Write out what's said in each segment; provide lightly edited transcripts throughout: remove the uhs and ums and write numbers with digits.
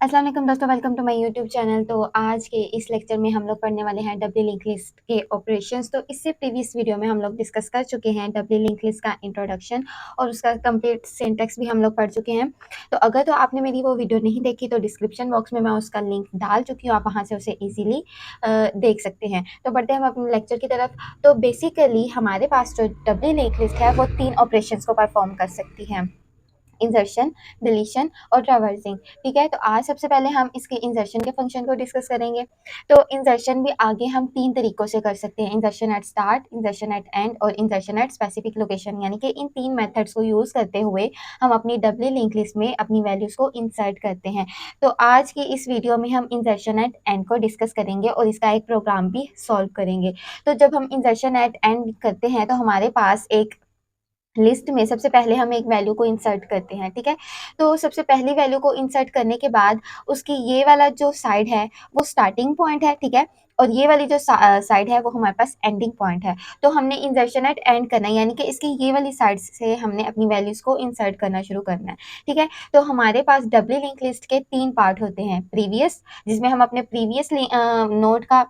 अस्सलाम वालेकुम दोस्तों, welcome to my YouTube channel. तो आज के इस लेक्चर में हम लोग पढ़ने वाले हैं डब्ल्यू लिंक लिस्ट के ऑपरेशंस। तो इससे प्रीवियस वीडियो में हम लोग डिस्कस कर चुके हैं डब्ल्यू लिंक लिस्ट का इंट्रोडक्शन और उसका कंप्लीट सिंटैक्स भी हम लोग पढ़ चुके हैं। तो अगर तो आपने मेरी वो वीडियो नहीं देखी तो डिस्क्रिप्शन बॉक्स में मैं उसका लिंक डाल चुकी हूँ, आप वहाँ से उसे ईजिली देख सकते हैं। तो बढ़ते हैं हम अपने लेक्चर की तरफ। तो बेसिकली हमारे पास जो डब्ल्यू लिंक लिस्ट है वो 3 ऑपरेशंस को परफॉर्म कर सकती है: इंसर्शन, डिलीशन और ट्रैवर्सिंग। ठीक है, तो आज सबसे पहले हम इसके इंसर्शन के फंक्शन को डिस्कस करेंगे। तो इंसर्शन भी आगे हम 3 तरीकों से कर सकते हैं: insertion at start, insertion at end और इंसर्शन एट स्पेसिफिक लोकेशन। यानी कि इन 3 मेथड्स को यूज़ करते हुए हम अपनी डब्ल्यू लिंक लिस्ट में अपनी वैल्यूज़ को इंसर्ट करते हैं। तो आज की इस वीडियो में हम इंसर्शन एट एंड को डिस्कस करेंगे और इसका एक प्रोग्राम भी सॉल्व करेंगे। तो जब हम इंसर्शन एट एंड करते हैं तो हमारे पास एक लिस्ट में सबसे पहले हम एक वैल्यू को इंसर्ट करते हैं। ठीक है, तो सबसे पहली वैल्यू को इंसर्ट करने के बाद उसकी ये वाला जो साइड है वो स्टार्टिंग पॉइंट है। ठीक है, और ये वाली जो साइड है वो हमारे पास एंडिंग पॉइंट है। तो हमने इंसर्शन एट एंड करना है, यानी कि इसकी ये वाली साइड से हमने अपनी वैल्यूज को इंसर्ट करना शुरू करना है। ठीक है, तो हमारे पास डब्ल्यू लिंक लिस्ट के 3 पार्ट होते हैं: प्रीवियस, जिसमें हम अपने प्रीवियस नोड का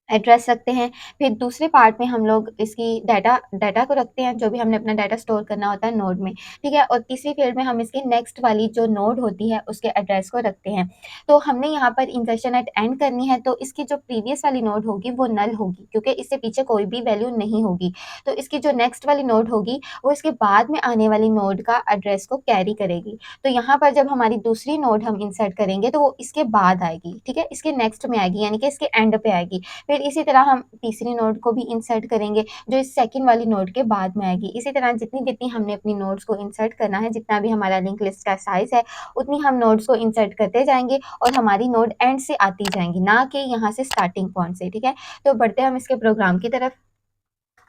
एड्रेस रखते हैं। फिर दूसरे पार्ट में हम लोग इसकी डाटा को रखते हैं, जो भी हमने अपना डाटा स्टोर करना होता है नोड में। ठीक है, और तीसरी फील्ड में हम इसकी नेक्स्ट वाली जो नोड होती है उसके एड्रेस को रखते हैं। तो हमने यहाँ पर इंसर्शन एट एंड करनी है, तो इसकी जो प्रीवियस वाली नोड होगी वो नल होगी, क्योंकि इससे पीछे कोई भी वैल्यू नहीं होगी। तो इसकी जो नेक्स्ट वाली नोड होगी वो इसके बाद में आने वाली नोड का एड्रेस को कैरी करेगी। तो यहाँ पर जब हमारी दूसरी नोड हम इंसर्ट करेंगे तो वो इसके बाद आएगी। ठीक है, इसके नेक्स्ट में आएगी, यानी कि इसके एंड पे आएगी। फिर इसी तरह हम तीसरी नोड को भी इंसर्ट करेंगे, जो इस सेकंड वाली नोड के बाद में आएगी। इसी तरह जितनी जितनी हमने अपनी नोड्स को इंसर्ट करना है, जितना भी हमारा लिंक लिस्ट का साइज है, उतनी हम नोड्स को इंसर्ट करते जाएंगे और हमारी नोड एंड से आती जाएंगी, ना कि यहाँ से स्टार्टिंग पॉइंट से। ठीक है, तो बढ़ते हैं हम इसके प्रोग्राम की तरफ।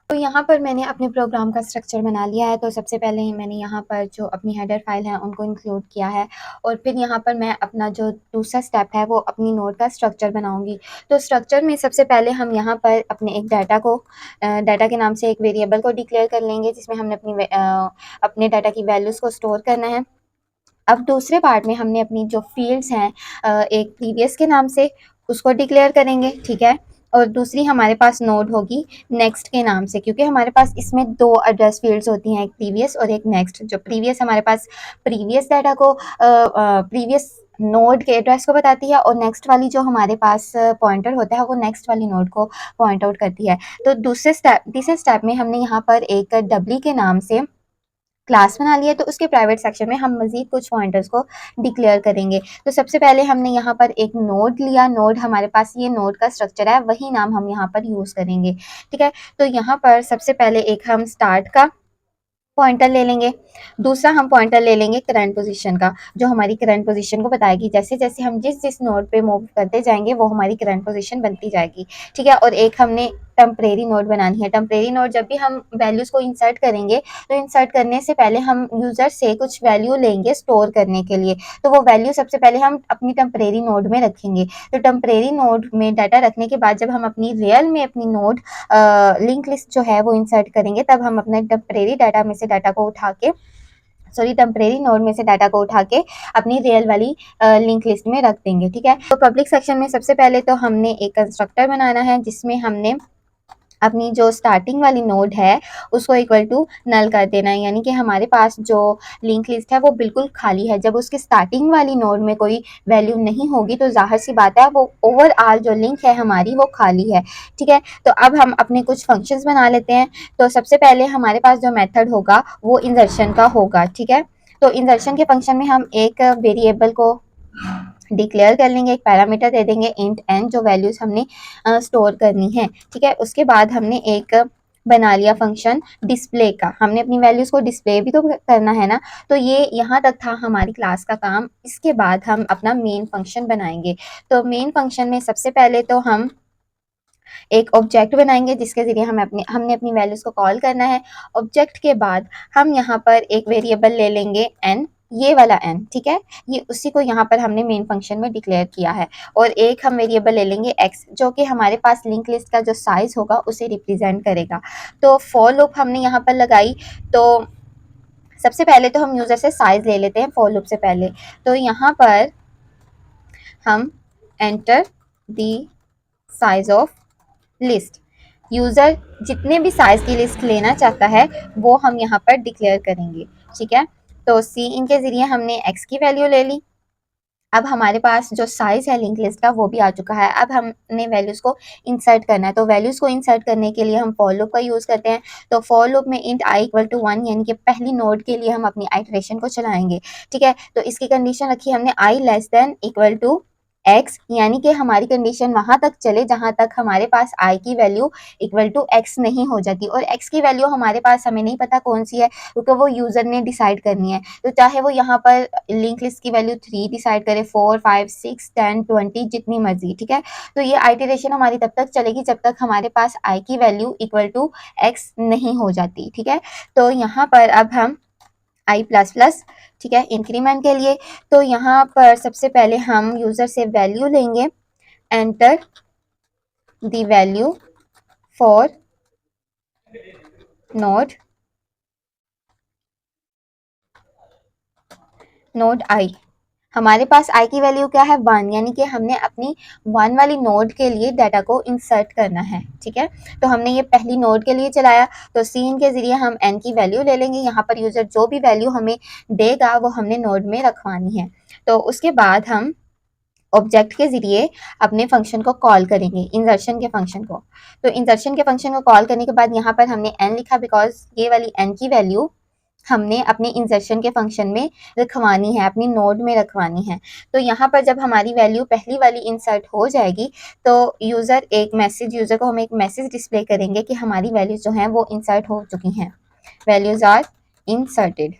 तो यहाँ पर मैंने अपने प्रोग्राम का स्ट्रक्चर बना लिया है। तो सबसे पहले ही मैंने यहाँ पर जो अपनी हेडर फाइल है उनको इंक्लूड किया है, और फिर यहाँ पर मैं अपना जो दूसरा स्टेप है वो अपनी नोड का स्ट्रक्चर बनाऊंगी। तो स्ट्रक्चर में सबसे पहले हम यहाँ पर अपने एक डाटा के नाम से एक वेरिएबल को डिक्लेयर कर लेंगे, जिसमें हमने अपने डाटा की वैल्यूज़ को स्टोर करना है। अब दूसरे पार्ट में हमने अपनी जो फील्ड्स हैं एक प्रीवियस के नाम से उसको डिक्लेयर करेंगे। ठीक है, और दूसरी हमारे पास नोड होगी नेक्स्ट के नाम से, क्योंकि हमारे पास इसमें 2 एड्रेस फील्ड्स होती हैं, एक प्रीवियस और एक नेक्स्ट। जो प्रीवियस हमारे पास प्रीवियस डाटा को प्रीवियस नोड के एड्रेस को बताती है, और नेक्स्ट वाली जो हमारे पास पॉइंटर होता है वो नेक्स्ट वाली नोड को पॉइंट आउट करती है। तो तीसरे स्टेप में हमने यहाँ पर एक डब्ल्यू के नाम से क्लास बना लिया, तो उसके प्राइवेट सेक्शन में हम मजीद कुछ पॉइंटर्स को डिक्लेयर करेंगे। तो सबसे पहले हमने यहाँ पर एक नोड लिया, नोड हमारे पास ये नोड का स्ट्रक्चर है, वही नाम हम यहाँ पर यूज़ करेंगे। ठीक है, तो यहाँ पर सबसे पहले एक हम स्टार्ट का पॉइंटर ले लेंगे, दूसरा हम पॉइंटर ले लेंगे करंट पोजीशन का, जो हमारी करंट पोजीशन को बताएगी। जैसे जैसे हम जिस जिस नोड पे मूव करते जाएंगे वो हमारी करंट पोजीशन बनती जाएगी। ठीक है, और एक हमने टेम्परेरी नोड बनानी है। टेम्परेरी नोड जब भी हम वैल्यूज़ को इंसर्ट करेंगे तो इंसर्ट करने से पहले हम यूज़र से कुछ वैल्यू लेंगे स्टोर करने के लिए। तो वो वैल्यू सबसे पहले हम अपनी टेम्परेरी नोड में रखेंगे। तो टेम्परेरी नोड में डाटा रखने के बाद जब हम अपनी रियल में अपनी नोड लिंक लिस्ट जो है वो इंसर्ट करेंगे, तब हम अपने टेम्परेरी डाटा में से डाटा को उठा के टेम्परेरी नोड में से डाटा को उठा के अपनी रियल वाली लिंक लिस्ट में रख देंगे। ठीक है, तो पब्लिक सेक्शन में सबसे पहले तो हमने एक कंस्ट्रक्टर बनाना है, जिसमें हमने अपनी जो स्टार्टिंग वाली नोड है उसको इक्वल टू नल कर देना है, यानी कि हमारे पास जो लिंक लिस्ट है वो बिल्कुल खाली है। जब उसकी स्टार्टिंग वाली नोड में कोई वैल्यू नहीं होगी तो जाहिर सी बात है वो ओवरऑल जो लिंक है हमारी वो खाली है। ठीक है, तो अब हम अपने कुछ फंक्शंस बना लेते हैं। तो सबसे पहले हमारे पास जो मेथड होगा वो इंसर्शन का होगा। ठीक है, तो इंसर्शन के फंक्शन में हम एक वेरिएबल को डिक्लेयर कर लेंगे, एक पैरामीटर दे देंगे इंट एन, जो वैल्यूज़ हमने स्टोर करनी है। ठीक है, उसके बाद हमने एक बना लिया फंक्शन डिस्प्ले का, हमने अपनी वैल्यूज़ को डिस्प्ले भी तो करना है ना। तो ये यहाँ तक था हमारी क्लास का काम। इसके बाद हम अपना मेन फंक्शन बनाएंगे। तो मेन फंक्शन में सबसे पहले तो हम एक ऑब्जेक्ट बनाएंगे, जिसके ज़रिए हमने अपनी वैल्यूज़ को कॉल करना है। ऑब्जेक्ट के बाद हम यहाँ पर एक वेरिएबल ले लेंगे एन, ये वाला एन। ठीक है, ये उसी को यहाँ पर हमने मेन फंक्शन में डिक्लेयर किया है। और एक हम वेरिएबल ले लेंगे एक्स, जो कि हमारे पास लिंक लिस्ट का जो साइज होगा उसे रिप्रेजेंट करेगा। तो फॉर लूप हमने यहाँ पर लगाई। तो सबसे पहले तो हम यूज़र से साइज ले लेते हैं फॉर लूप से पहले। तो यहाँ पर हम enter the size of list, user जितने भी साइज की लिस्ट लेना चाहता है वो हम यहाँ पर डिक्लेयर करेंगे। ठीक है, तो सी इन के जरिए हमने एक्स की वैल्यू ले ली। अब हमारे पास जो साइज है लिंक लिस्ट का वो भी आ चुका है। अब हमने वैल्यूज को इंसर्ट करना है, तो वैल्यूज को इंसर्ट करने के लिए हम फॉर लूप का यूज करते हैं। तो फॉर लूप में इंट आई इक्वल टू 1 यानी कि पहली नोड के लिए हम अपनी आइटरेशन को चलाएंगे। ठीक है, तो इसकी कंडीशन रखी हमने i less than equal to x, यानी कि हमारी कंडीशन वहां तक चले जहां तक हमारे पास आई की वैल्यू इक्वल टू एक्स नहीं हो जाती। और एक्स की वैल्यू हमारे पास हमें नहीं पता कौन सी है, क्योंकि वो यूजर ने डिसाइड करनी है। तो चाहे वो यहाँ पर लिंक लिस्ट की वैल्यू 3 डिसाइड करे, 4, 5, 6, 10, 20 जितनी मर्जी। ठीक है, तो ये आइटरेशन हमारी तब तक चलेगी जब तक हमारे पास आई की वैल्यू इक्वल टू एक्स नहीं हो जाती। ठीक है, तो यहाँ पर अब हम आई प्लस प्लस, ठीक है, इंक्रीमेंट के लिए, तो यहाँ पर सबसे पहले हम यूजर से वैल्यू लेंगे, enter the value for node i. हमारे पास आई की वैल्यू क्या है 1, यानी कि हमने अपनी 1 वाली नोड के लिए डाटा को इंसर्ट करना है। ठीक है, तो हमने ये पहली नोड के लिए चलाया, तो सीन के जरिए हम एन की वैल्यू ले लेंगे। यहाँ पर यूजर जो भी वैल्यू हमें देगा वो हमने नोड में रखवानी है। तो उसके बाद हम ऑब्जेक्ट के जरिए अपने फंक्शन को कॉल करेंगे, इंसर्शन के फंक्शन को। तो इंसर्शन के फंक्शन को कॉल करने के बाद यहाँ पर हमने एन लिखा, बिकॉज ये वाली एन की वैल्यू हमने अपने इंसर्शन के फंक्शन में रखवानी है, अपनी नोड में रखवानी है। तो यहाँ पर जब हमारी वैल्यू पहली वाली इंसर्ट हो जाएगी तो यूजर को हम एक मैसेज डिस्प्ले करेंगे कि हमारी वैल्यूज जो हैं वो इंसर्ट हो चुकी हैं, वैल्यूज आर इंसर्टेड,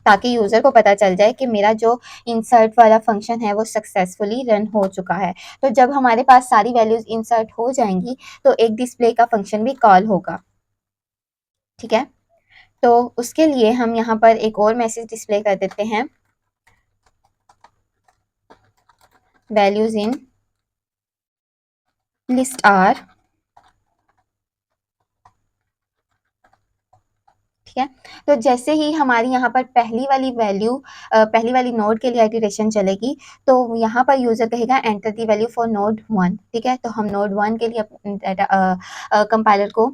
ताकि यूजर को पता चल जाए कि मेरा जो इंसर्ट वाला फंक्शन है वो सक्सेसफुली रन हो चुका है। तो जब हमारे पास सारी वैल्यूज इंसर्ट हो जाएंगी तो एक डिस्प्ले का फंक्शन भी कॉल होगा। ठीक है, तो उसके लिए हम यहाँ पर एक और मैसेज डिस्प्ले कर देते हैं, वैल्यूज इन लिस्ट आर। ठीक है, तो जैसे ही हमारी यहाँ पर पहली वाली नोड के लिए आइटरेशन चलेगी तो यहाँ पर यूजर कहेगा enter the value for node 1। ठीक है, तो हम नोड 1 के लिए कंपाइलर को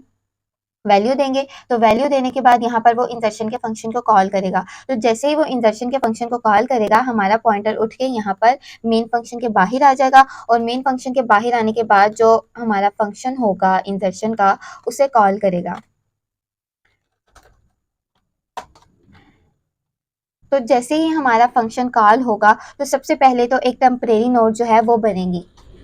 वैल्यू देंगे। तो वैल्यू देने के बाद यहाँ पर वो इंसर्शन के फंक्शन को कॉल करेगा। तो जैसे ही वो इंसर्शन के फंक्शन को कॉल करेगा हमारा पॉइंटर उठ के यहाँ पर मेन फंक्शन के बाहर आ जाएगा, और मेन फंक्शन के बाहर आने के बाद जो हमारा फंक्शन होगा इंसर्शन का उसे कॉल करेगा। तो जैसे ही हमारा फंक्शन कॉल होगा तो सबसे पहले तो एक टेम्परेरी नोड जो है वो बनेगी।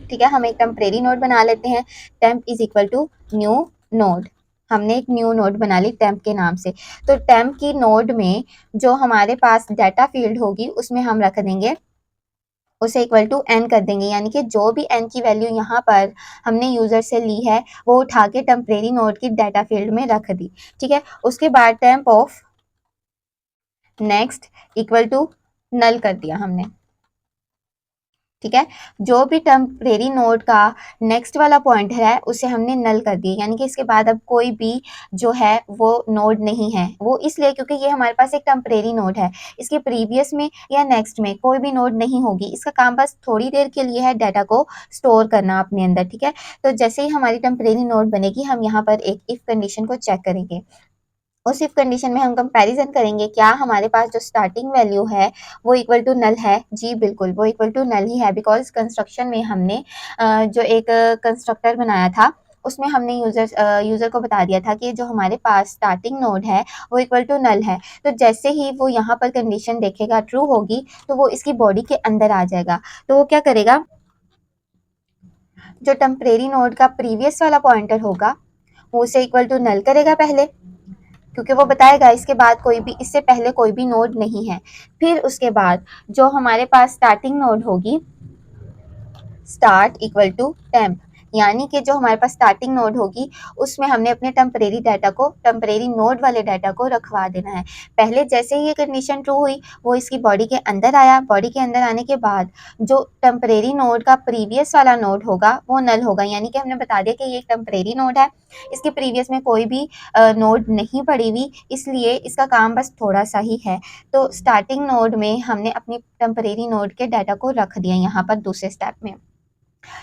ठीक है, हम एक टेम्परेरी नोड बना लेते हैं, temp is equal to new node. हमने एक न्यू नोड बना ली टेम्प के नाम से। तो टेम्प की नोड में जो हमारे पास डाटा फील्ड होगी उसमें हम रख देंगे, उसे इक्वल टू एन कर देंगे, यानी कि जो भी एन की वैल्यू यहाँ पर हमने यूजर से ली है वो उठा के टेम्परेरी नोड की डाटा फील्ड में रख दी। ठीक है, उसके बाद temp of next equal to null कर दिया हमने। ठीक है, जो भी टेम्परेरी नोड का नेक्स्ट वाला पॉइंटर है उसे हमने नल कर दिया, यानी कि इसके बाद अब कोई भी जो है वो नोड नहीं है। वो इसलिए क्योंकि ये हमारे पास एक टेम्परेरी नोड है, इसके प्रीवियस में या नेक्स्ट में कोई भी नोड नहीं होगी। इसका काम बस थोड़ी देर के लिए है डाटा को स्टोर करना अपने अंदर। ठीक है, तो जैसे ही हमारी टेम्परेरी नोड बनेगी हम यहाँ पर एक इफ कंडीशन को चेक करेंगे। उस इफ कंडीशन में हम कंपैरिजन करेंगे क्या हमारे पास जो स्टार्टिंग वैल्यू है वो इक्वल टू नल है। जी बिल्कुल, वो इक्वल टू नल ही है, बिकॉज कंस्ट्रक्शन में हमने जो एक कंस्ट्रक्टर बनाया था उसमें हमने यूजर को बता दिया था कि जो हमारे पास स्टार्टिंग नोड है वो इक्वल टू नल है। तो जैसे ही वो यहाँ पर कंडीशन देखेगा ट्रू होगी तो वो इसकी बॉडी के अंदर आ जाएगा। तो वो क्या करेगा, जो टेम्परेरी नोड का प्रीवियस वाला पॉइंटर होगा वो उसे इक्वल टू नल करेगा पहले, क्योंकि वो बताएगा इसके बाद कोई भी, इससे पहले कोई भी नोड नहीं है। फिर उसके बाद जो हमारे पास स्टार्टिंग नोड होगी, स्टार्ट इक्वल टू टेम्प, यानी कि जो हमारे पास स्टार्टिंग नोड होगी उसमें हमने अपने टेम्परेरी नोड वाले डाटा को रखवा देना है। पहले जैसे ही ये कंडीशन ट्रू हुई वो इसकी बॉडी के अंदर आया, बॉडी के अंदर आने के बाद जो टेम्परेरी नोड का प्रीवियस वाला नोड होगा वो नल होगा, यानी कि हमने बता दिया कि ये एक टेम्परेरी नोड है, इसके प्रीवियस में कोई भी नोड नहीं पड़ी हुई, इसलिए इसका काम बस थोड़ा सा ही है। तो स्टार्टिंग नोड में हमने अपनी टेम्परेरी नोड के डाटा को रख दिया यहाँ पर दूसरे स्टेप में।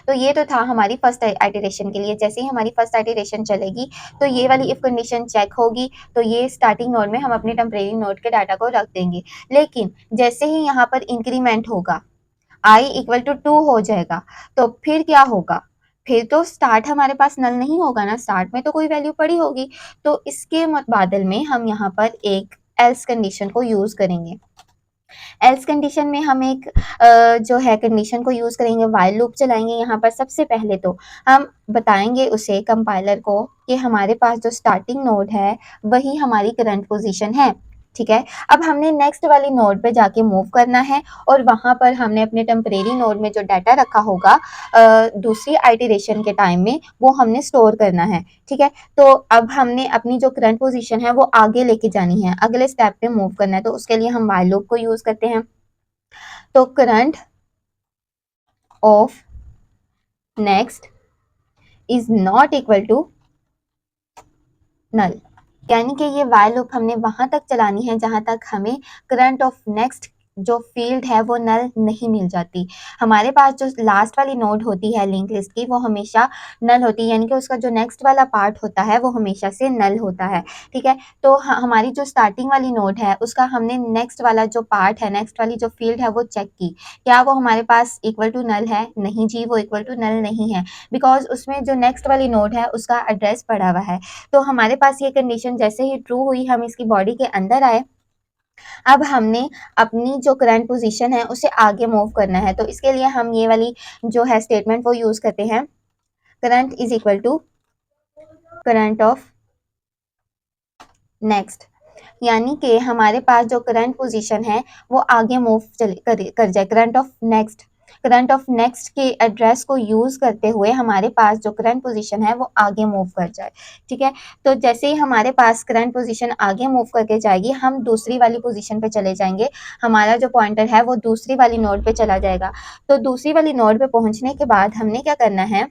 तो ये तो था हमारी फर्स्ट आइटरेशन के लिए। जैसे ही हमारी फर्स्ट आइटरेशन चलेगी तो ये वाली इफ कंडीशन चेक होगी, तो ये स्टार्टिंग नोड में हम अपने टेम्परेरी नोड के डाटा को रख देंगे। लेकिन जैसे ही यहाँ पर इंक्रीमेंट होगा, i इक्वल टू 2 हो जाएगा, तो फिर क्या होगा, फिर तो स्टार्ट हमारे पास नल नहीं होगा ना, स्टार्ट में तो कोई वैल्यू पड़ी होगी। तो इसके बादल में हम यहाँ पर एक एल्स कंडीशन को यूज करेंगे। एल्स कंडीशन में हम एक जो है कंडीशन को यूज करेंगे, व्हाइल लूप चलाएंगे। यहाँ पर सबसे पहले तो हम बताएंगे उसे कंपाइलर को कि हमारे पास जो स्टार्टिंग नोड है वही हमारी करंट पोजीशन है, ठीक है। अब हमने नेक्स्ट वाली नोड पे जाके मूव करना है और वहां पर हमने अपने टेम्परेरी नोड में जो डाटा रखा होगा दूसरी आइटरेशन के टाइम में वो हमने स्टोर करना है, ठीक है। तो अब हमने अपनी जो करंट पोजीशन है वो आगे लेके जानी है, अगले स्टेप पे मूव करना है, तो उसके लिए हम व्हाइल लूप को यूज करते हैं। तो current of next is not equal to null, यानी कि ये व्हाइल लूप हमने वहां तक चलानी है जहां तक हमें करंट ऑफ नेक्स्ट जो फील्ड है वो नल नहीं मिल जाती। हमारे पास जो लास्ट वाली नोड होती है लिंक लिस्ट की वो हमेशा नल होती है, यानी कि उसका जो नेक्स्ट वाला पार्ट होता है वो हमेशा से नल होता है, ठीक है। तो हमारी जो स्टार्टिंग वाली नोड है उसका हमने नेक्स्ट वाला जो पार्ट है, नेक्स्ट वाली जो फील्ड है वो चेक की, क्या वो हमारे पास इक्वल टू नल है? नहीं जी, वो इक्वल टू नल नहीं है, बिकॉज उसमें जो नेक्स्ट वाली नोड है उसका एड्रेस पड़ा हुआ है। तो हमारे पास ये कंडीशन जैसे ही ट्रू हुई, हम इसकी बॉडी के अंदर आए, अब हमने अपनी जो करंट पोजीशन है उसे आगे मूव करना है। तो इसके लिए हम ये वाली जो है स्टेटमेंट वो यूज करते हैं, current is equal to current of next, यानी कि हमारे पास जो करंट पोजीशन है वो आगे मूव कर जाए। करंट ऑफ नेक्स्ट के एड्रेस को यूज करते हुए हमारे पास जो करंट पोजीशन है वो आगे मूव कर जाए, ठीक है। तो जैसे ही हमारे पास करंट पोजीशन आगे मूव करके जाएगी, हम दूसरी वाली पोजीशन पे चले जाएंगे, हमारा जो पॉइंटर है वो दूसरी वाली नोड पे चला जाएगा। तो दूसरी वाली नोड पे पहुंचने के बाद हमने क्या करना है,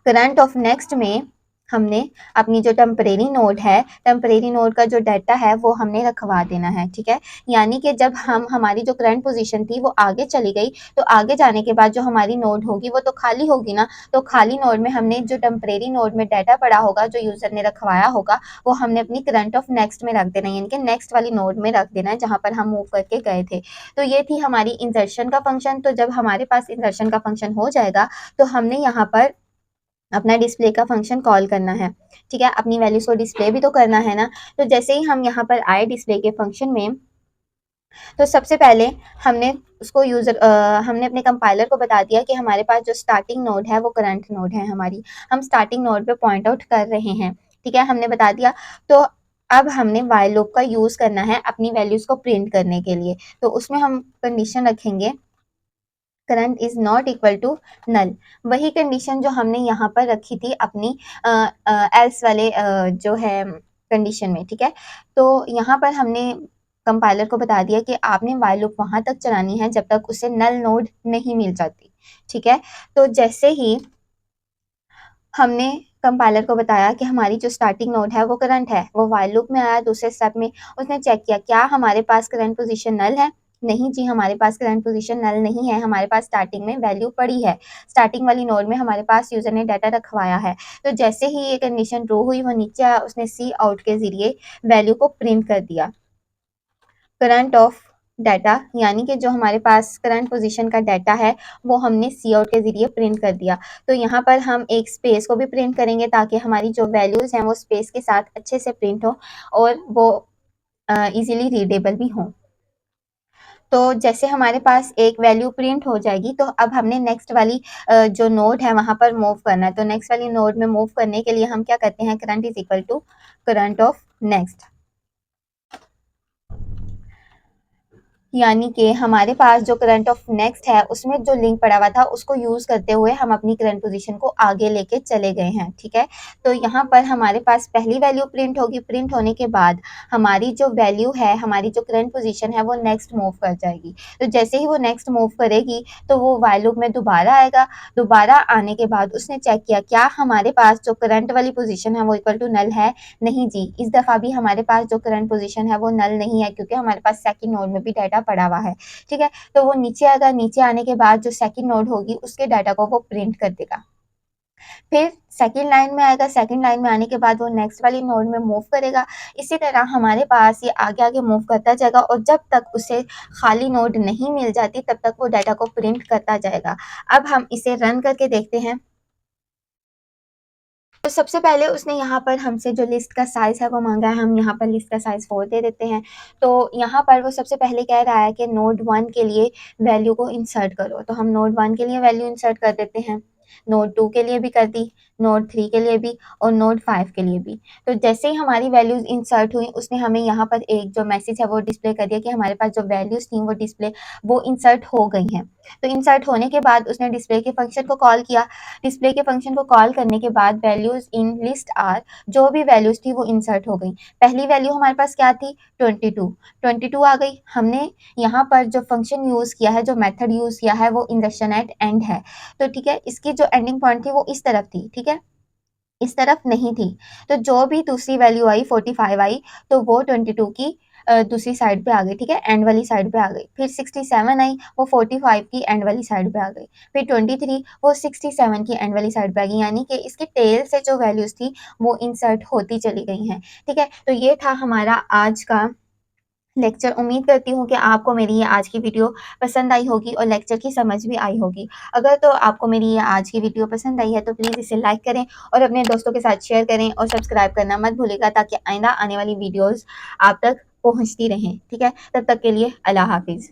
करंट ऑफ नेक्स्ट में हमने अपनी जो टेम्परेरी नोड है, टेम्परेरी नोड का जो डाटा है वो हमने रखवा देना है, ठीक है। यानी कि जब हमारी जो करंट पोजीशन थी वो आगे चली गई, तो आगे जाने के बाद जो हमारी नोड होगी वो तो खाली होगी ना, तो खाली नोड में हमने जो टेम्परेरी नोड में डाटा पड़ा होगा, जो यूजर ने रखवाया होगा, वो हमने अपनी करंट ऑफ नेक्स्ट में रख देना है, यानी कि नेक्स्ट वाली नोड में रख देना है जहां पर हम मूव करके गए थे। तो ये थी हमारी इंसर्शन का फंक्शन। तो जब हमारे पास इंसर्शन का फंक्शन हो जाएगा तो हमने यहाँ पर अपना डिस्प्ले का फंक्शन कॉल करना है, ठीक है। अपनी वैल्यूज को डिस्प्ले भी तो करना है ना। तो जैसे ही हम यहाँ पर आए डिस्प्ले के फंक्शन में, तो सबसे पहले हमने हमने अपने कंपाइलर को बता दिया कि हमारे पास जो स्टार्टिंग नोड है वो करंट नोड है हमारी, हम स्टार्टिंग नोड पे पॉइंट आउट कर रहे हैं, ठीक है, हमने बता दिया। तो अब हमने व्हाइल लूप का यूज करना है अपनी वैल्यूज को प्रिंट करने के लिए। तो उसमें हम कंडीशन रखेंगे current is not equal to null, वही कंडीशन जो हमने यहाँ पर रखी थी अपनी एल्स वाले जो है कंडीशन में, ठीक है। तो यहाँ पर हमने कंपाइलर को बता दिया कि आपने व्हाइल लूप वहां तक चलानी है जब तक उसे नल नोड नहीं मिल जाती, ठीक है। तो जैसे ही हमने कंपाइलर को बताया कि हमारी जो स्टार्टिंग नोड है वो करंट है, वो व्हाइल लूप में आया, दूसरे स्टेप में उसने चेक किया क्या हमारे पास करंट पोजीशन नल है? नहीं जी, हमारे पास करंट पोजीशन नल नहीं है, हमारे पास स्टार्टिंग में वैल्यू पड़ी है, स्टार्टिंग वाली नोड में हमारे पास यूजर ने डाटा रखवाया है। तो जैसे ही ये कंडीशन ट्रू हुई, वो नीचे आया, उसने सी आउट के जरिए वैल्यू को प्रिंट कर दिया, करंट ऑफ डाटा, यानी कि जो हमारे पास करंट पोजीशन का डाटा है वो हमने सी आउट के जरिए प्रिंट कर दिया। तो यहाँ पर हम एक स्पेस को भी प्रिंट करेंगे ताकि हमारी जो वैल्यूज हैं वो स्पेस के साथ अच्छे से प्रिंट हो और वो इजीली रीडेबल भी हो। तो जैसे हमारे पास एक वैल्यू प्रिंट हो जाएगी, तो अब हमने नेक्स्ट वाली जो नोड है वहां पर मूव करना है। तो नेक्स्ट वाली नोड में मूव करने के लिए हम क्या करते हैं, current is equal to current of next, यानी कि हमारे पास जो करंट ऑफ नेक्स्ट है उसमें जो लिंक पड़ा हुआ था उसको यूज़ करते हुए हम अपनी करंट पोजीशन को आगे लेके चले गए हैं, ठीक है। तो यहाँ पर हमारे पास पहली वैल्यू प्रिंट होगी, प्रिंट होने के बाद हमारी जो वैल्यू है, हमारी जो करंट पोजीशन है वो नेक्स्ट मूव कर जाएगी। तो जैसे ही वो नेक्स्ट मूव करेगी तो वो व्हाइल लूप में दोबारा आएगा। दोबारा आने के बाद उसने चेक किया क्या हमारे पास जो करंट वाली पोजीशन है वो इक्वल टू नल है। नहीं जी, इस दफ़ा भी हमारे पास जो करंट पोजीशन है वो नल नहीं है, क्योंकि हमारे पास सेकंड नोड में भी डाटा पड़ा हुआ है, ठीक है। तो वो नीचे आएगा, नीचे आने के बाद जो सेकंड नोड होगी उसके डाटा को वो प्रिंट कर देगा। फिर सेकंड लाइन में आएगा, सेकंड लाइन में आने के बाद वो नेक्स्ट वाली नोड में मूव करेगा। इसी तरह हमारे पास ये आगे आगे मूव करता जाएगा और जब तक उसे खाली नोड नहीं मिल जाती तब तक वो डाटा को प्रिंट करता जाएगा। अब हम इसे रन करके देखते हैं। तो सबसे पहले उसने यहाँ पर हमसे जो लिस्ट का साइज़ है वो मांगा है, हम यहाँ पर लिस्ट का साइज़ 4 दे देते हैं। तो यहाँ पर वो सबसे पहले कह रहा है कि नोड 1 के लिए वैल्यू को इंसर्ट करो, तो हम नोड 1 के लिए वैल्यू इंसर्ट कर देते हैं, नोड 2 के लिए भी कर दी, नोड 3 के लिए भी और नोड 5 के लिए भी। तो जैसे ही हमारी वैल्यूज़ इंसर्ट हुई उसने हमें यहाँ पर एक जो मैसेज है वो डिस्प्ले कर दिया कि हमारे पास जो वैल्यूज़ थी वो इंसर्ट हो गई हैं। तो इंसर्ट होने के बाद उसने डिस्प्ले के फंक्शन को कॉल किया। डिस्प्ले के फंक्शन को कॉल करने के बाद वैल्यूज़ इन लिस्ट आर, जो भी वैल्यूज़ थी वो इंसर्ट हो गई। पहली वैल्यू हमारे पास क्या थी 22 आ गई। हमने यहाँ पर जो फंक्शन यूज़ किया है, जो मेथड यूज़ किया है वो इंडक्शन एट एंड है। तो ठीक है, इसकी जो एंडिंग पॉइंट थी वो इस तरफ थी, ठीक है, इस तरफ नहीं थी। तो जो भी दूसरी वैल्यू आई 45 आई तो वो 22 की दूसरी साइड पे आ गई, ठीक है, एंड वाली साइड पे आ गई। फिर 67 आई वो 45 की एंड वाली साइड पे आ गई। फिर 23 वो 67 की एंड वाली साइड पे आ गई, यानी कि इसकी टेल से जो वैल्यूज़ थी वो इंसर्ट होती चली गई हैं, ठीक है। तो ये था हमारा आज का लेक्चर। उम्मीद करती हूँ कि आपको मेरी ये आज की वीडियो पसंद आई होगी और लेक्चर की समझ भी आई होगी। अगर तो आपको मेरी ये आज की वीडियो पसंद आई है तो प्लीज़ इसे लाइक करें और अपने दोस्तों के साथ शेयर करें और सब्सक्राइब करना मत भूलिएगा, ताकि आइंदा आने वाली वीडियोज़ आप तक पहुँचती रहें, ठीक है। तब तक के लिए अल्लाह हाफ़िज़।